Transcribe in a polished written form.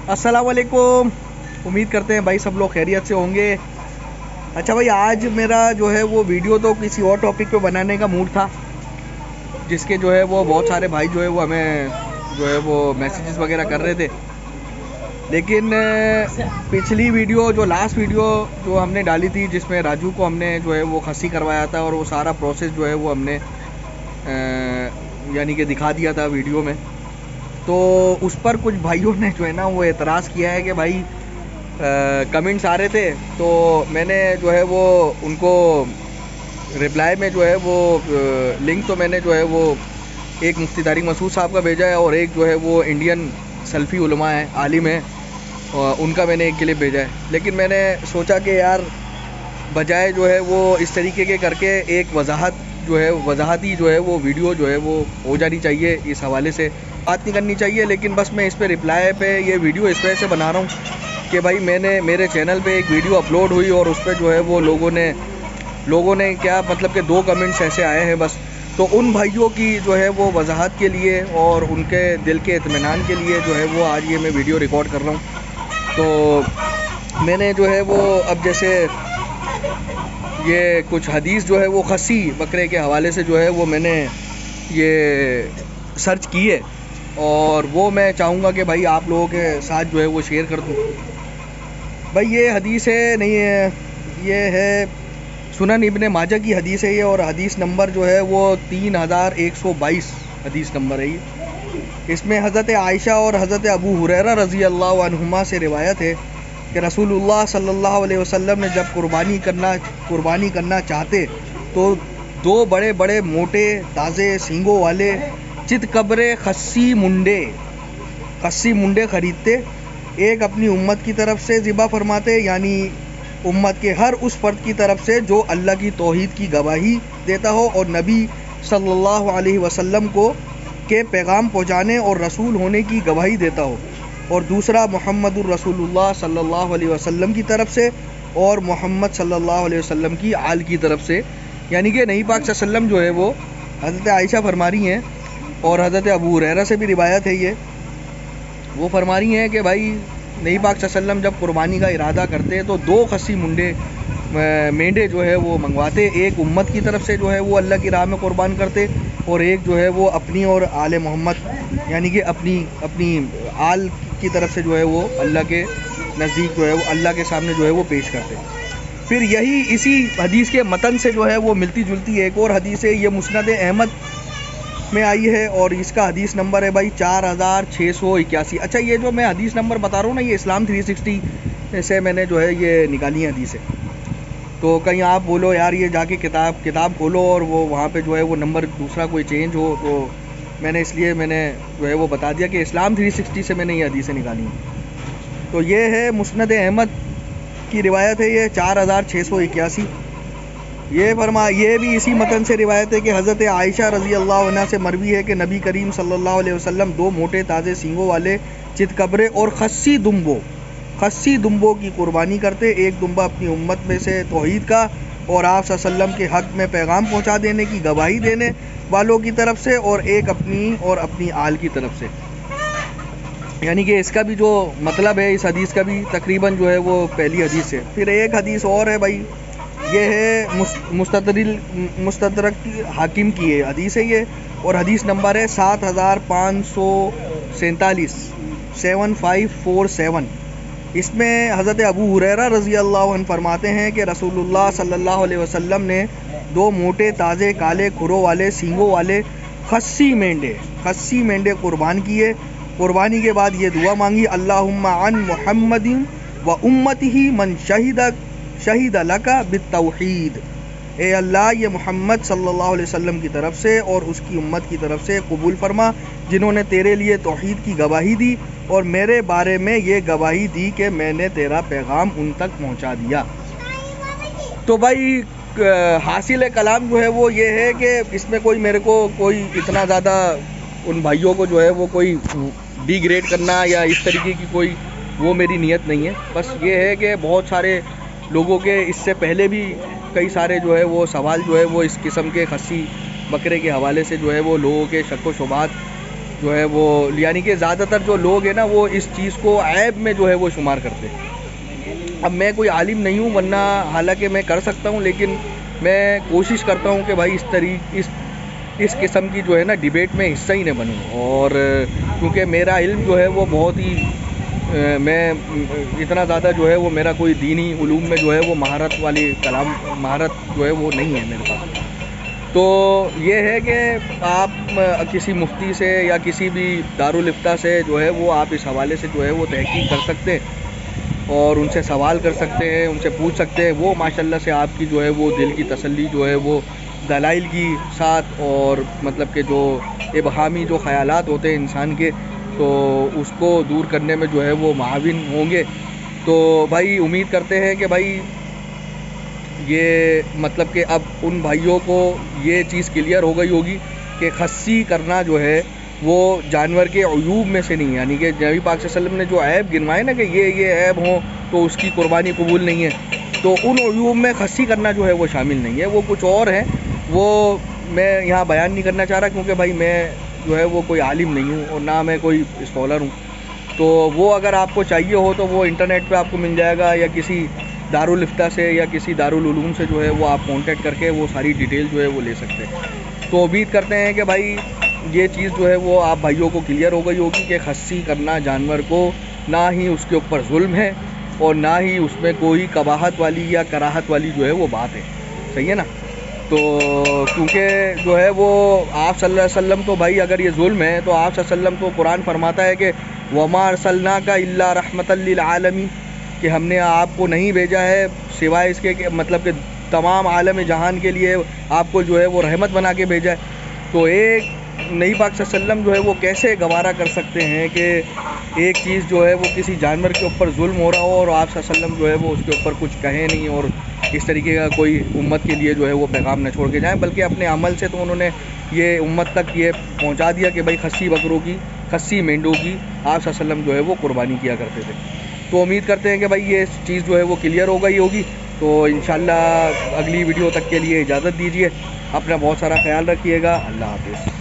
अस्सलाम वालेकुम। उम्मीद करते हैं भाई सब लोग खैरियत से होंगे। अच्छा भाई, आज मेरा जो है वो वीडियो तो किसी और टॉपिक पे बनाने का मूड था, जिसके जो है वो बहुत सारे भाई जो है वो हमें जो है वो मैसेजेस वगैरह कर रहे थे। लेकिन पिछली वीडियो जो लास्ट वीडियो जो हमने डाली थी, जिसमें राजू को हमने जो है वो खस्सी करवाया था और वो सारा प्रोसेस जो है वो हमने यानी कि दिखा दिया था वीडियो में, तो उस पर कुछ भाइयों ने जो है ना वो एतराज़ किया है कि भाई कमेंट्स आ रहे थे, तो मैंने जो है वो उनको रिप्लाई में जो है वो लिंक तो मैंने जो है वो एक मुफ्ती तारिक मसूद साहब का भेजा है और एक जो है वो इंडियन सल्फ़ी उलमा है, आलिम है, उनका मैंने एक क्लिप भेजा है। लेकिन मैंने सोचा कि यार बजाय जो है वो इस तरीके के करके एक वजाहती जो है वो वीडियो जो है वो हो जानी चाहिए, इस हवाले से बात नहीं करनी चाहिए। लेकिन बस मैं इस पे रिप्लाई पे ये वीडियो इस वजह से बना रहा हूँ कि भाई मेरे चैनल पे एक वीडियो अपलोड हुई और उस पर जो है वो लोगों ने क्या मतलब कि 2 कमेंट्स ऐसे आए हैं बस। तो उन भाइयों की जो है वो वजाहत के लिए और उनके दिल के इत्मीनान के लिए जो है वो आज ये मैं वीडियो रिकॉर्ड कर रहा हूँ। तो मैंने जो है वो अब जैसे ये कुछ हदीस जो है वो खस्सी बकरे के हवाले से जो है वो मैंने ये सर्च की है और वो मैं चाहूँगा कि भाई आप लोगों के साथ जो है वो शेयर कर दूँ। भाई ये हदीस है नहीं है, ये है सुनन इब्ने माजा की हदीस है ये, और हदीस नंबर जो है वो 3122 हदीस नंबर है ये। इसमें हज़रत आयशा और हज़रत अबू हुरैरा रज़ी अल्लाह अन्हुमा से रिवायत है कि रसूलुल्लाह सल्लल्लाहु अलैहि वसल्लम ने जब कुर्बानी करना चाहते तो 2 बड़े बड़े मोटे ताज़े सींगों वाले चितकबरे खस्सी मुंडे ख़रीदते, एक अपनी उम्मत की तरफ से ज़िबा फरमाते, यानी उम्मत के हर उस फ़र्द की तरफ से जो अल्लाह की तौहीद की गवाही देता हो और नबी सल्लल्लाहु अलैहि वसल्लम के पैगाम पहुँचाने और रसूल होने की गवाही देता हो, और दूसरा मुहम्मदुर रसूलुल्लाह सल्लल्लाहु अलैहि वसल्लम की तरफ से और मोहम्मद सल्लल्लाहु अलैहि वसल्लम की आल की तरफ से। यानी कि नबी पाक सल्लल्लाहु अलैहि वसल्लम जो है वो हज़रत आयशा फरमा रही हैं और हज़रत अबू हुरैरा से भी रिवायत है ये, वो फरमा रही हैं कि भाई नबी पाक सल्लल्लाहु अलैहि वसल्लम जब कुर्बानी का इरादा करते तो 2 खस्सी मेंढे जो है वो मंगवाते, एक उम्मत की तरफ से जो है वो अल्लाह की राह में कुर्बान करते और एक जो है वो अपनी और आले मोहम्मद यानी कि अपनी आल की तरफ से जो है वो अल्लाह के नज़दीक जो है वो अल्लाह के सामने जो है वो पेश करते। फिर यही इसी हदीस के मतन से जो है वो मिलती जुलती एक और हदीस है, ये मुस्नद अहमद में आई है और इसका हदीस नंबर है भाई 4681। अच्छा, ये जो मैं हदीस नंबर बता रहा हूँ ना, ये इस्लाम 360 से मैंने जो है ये निकाली है हदीस है। तो कहीं आप बोलो यार ये जाके किताब खोलो और वो वहाँ पे जो है वो नंबर दूसरा कोई चेंज हो, तो मैंने जो है वो बता दिया कि इस्लाम 360 से मैंने ये हदीसें निकाली हैं। तो ये है मुस्नद अहमद की रिवायत है, ये 4681। ये भी इसी मतन से रिवायत है कि हज़रत आयशा रज़ी अल्लाह अन्हा से मरवी है कि नबी करीम सल्लल्लाहु अलैहि वसल्लम 2 मोटे ताज़े सींगों वाले चितकबरे और खस्सी दुम्बों की कुर्बानी करते, एक दुम्बा अपनी उम्मत में से तौहीद का और आप सल्लल्लाहु अलैहि वसल्लम के हक़ में पैगाम पहुँचा देने की गवाही देने वालों की तरफ से, और एक अपनी आल की तरफ से। यानी कि इसका भी जो मतलब है इस हदीस का भी तकरीबन जो है वो पहली हदीस है। फिर एक हदीस और है भाई, ये है मुस्तदरक हाकिम की है हदीस है ये, और हदीस नंबर है 7547 7547। इसमें हज़रत अबू हुरैरा रज़ी अल्लाह अन्हु फरमाते हैं कि रसूलुल्लाह सल्लल्लाहु अलैहि वसल्लम ने 2 मोटे ताज़े काले खुरों वाले सींगों वाले खस्सी मेंढे कुर्बान किए। कुर्बानी के बाद ये दुआ मांगी, अल्लाहुम्मा अन मुहम्मदिन व उम्मतिही मन शहीद लका बित्तौहीद, ए अल्लाह ये मोहम्मद सल्लल्लाहु अलैहि वसल्लम की तरफ से और उसकी उम्मत की तरफ से कबूल फरमा, जिन्होंने तेरे लिए तौहीद की गवाही दी और मेरे बारे में ये गवाही दी कि मैंने तेरा पैगाम उन तक पहुंचा दिया। तो भाई हासिल कलाम जो है वो ये है कि इसमें मेरे को कोई इतना ज़्यादा उन भाइयों को जो है वो कोई डिग्रेड करना या इस तरीके की कोई वो मेरी नीयत नहीं है। बस ये है कि बहुत सारे लोगों के इससे पहले भी कई सारे जो है वो सवाल जो है वो इस किस्म के खस्सी बकरे के हवाले से जो है वो लोगों के शक व शुबात جو ہے وہ یعنی کہ زیادہ تر جو لوگ ہیں نا وہ اس چیز کو عیب میں جو ہے وہ شمار کرتے ہیں۔ اب میں کوئی عالم نہیں ہوں، ورنہ حالانکہ میں کر سکتا ہوں، لیکن میں کوشش کرتا ہوں کہ بھائی اس قسم کی جو ہے نا ڈیبیٹ میں حصہ ہی نہ بنوں، اور کیونکہ میرا علم جو ہے وہ بہت ہی میں اتنا زیادہ جو ہے وہ میرا کوئی دینی علوم میں جو ہے وہ مہارت جو ہے وہ نہیں ہے میرے پاس۔ تو یہ ہے کہ آپ کسی مفتی سے یا کسی بھی دارالافتاء سے جو ہے وہ آپ اس حوالے سے جو ہے وہ تحقیق کر سکتے ہیں اور ان سے سوال کر سکتے ہیں، ان سے پوچھ سکتے ہیں۔ وہ ماشاءاللہ سے آپ کی جو ہے وہ دل کی تسلی جو ہے وہ دلائل کی ساتھ، اور مطلب کہ جو ابہامی جو خیالات ہوتے ہیں انسان کے، تو اس کو دور کرنے میں جو ہے وہ معاون ہوں گے۔ تو بھائی امید کرتے ہیں کہ بھائی یہ مطلب کہ اب ان بھائیوں کو یہ چیز کلیئر ہو گئی ہوگی کہ خصی کرنا جو ہے وہ جانور کے عیوب میں سے نہیں ہے، یعنی کہ نبی پاک صلی اللہ علیہ وسلم نے جو عیب گنوائے نا کہ یہ عیب ہوں تو اس کی قربانی قبول نہیں ہے، تو ان عیوب میں خصی کرنا جو ہے وہ شامل نہیں ہے، وہ کچھ اور ہے، وہ میں یہاں بیان نہیں کرنا چاہ رہا کیونکہ بھائی میں جو ہے وہ کوئی عالم نہیں ہوں اور نہ میں کوئی اسکالر ہوں۔ تو وہ اگر آپ کو چاہیے ہو تو وہ انٹرنیٹ پہ آپ کو مل جائے گا، یا کسی دارالافتاء سے یا کسی دارالعلوم سے جو ہے وہ آپ کانٹیکٹ کر کے وہ ساری ڈیٹیل جو ہے وہ لے سکتے ہیں۔ تو امید کرتے ہیں کہ بھائی یہ چیز جو ہے وہ آپ بھائیوں کو کلیئر ہو گئی ہوگی کہ خصی کرنا جانور کو نہ ہی اس کے اوپر ظلم ہے اور نہ ہی اس میں کوئی قباحت والی یا کراہت والی جو ہے وہ بات ہے، صحیح ہے نا؟ تو کیونکہ جو ہے وہ آپ صلی اللہ علیہ وسلم تو بھائی اگر یہ ظلم ہے تو آپ صلی اللہ علیہ وسلم تو قرآن فرماتا ہے کہ وَمَا أَرْسَلْنَاكَ إِلَّا رَحْمَةً لِّلْعَالَمِينَ، کہ ہم نے آپ کو نہیں بھیجا ہے سوائے اس کے کہ مطلب کہ تمام عالم جہان کے لیے آپ کو جو ہے وہ رحمت بنا کے بھیجا ہے۔ تو ایک نبی پاک صلی اللہ علیہ وسلم جو ہے وہ کیسے گوارا کر سکتے ہیں کہ ایک چیز جو ہے وہ کسی جانور کے اوپر ظلم ہو رہا ہو اور آپ صلی اللہ علیہ وسلم جو ہے وہ اس کے اوپر کچھ کہیں نہیں اور اس طریقے کا کوئی امت کے لیے جو ہے وہ پیغام نہ چھوڑ کے جائیں، بلکہ اپنے عمل سے تو انہوں نے یہ امت تک یہ پہنچا دیا کہ بھائی خصی بکروں کی، خصی مینڈوں کی آپ صلی اللہ علیہ وسلم جو ہے وہ قربانی کیا کرتے تھے۔ تو امید کرتے ہیں کہ بھائی یہ چیز جو ہے وہ کلیئر ہو گئی ہوگی۔ تو انشاءاللہ اگلی ویڈیو تک کے لیے اجازت دیجیے، اپنا بہت سارا خیال رکھیے گا، اللہ حافظ۔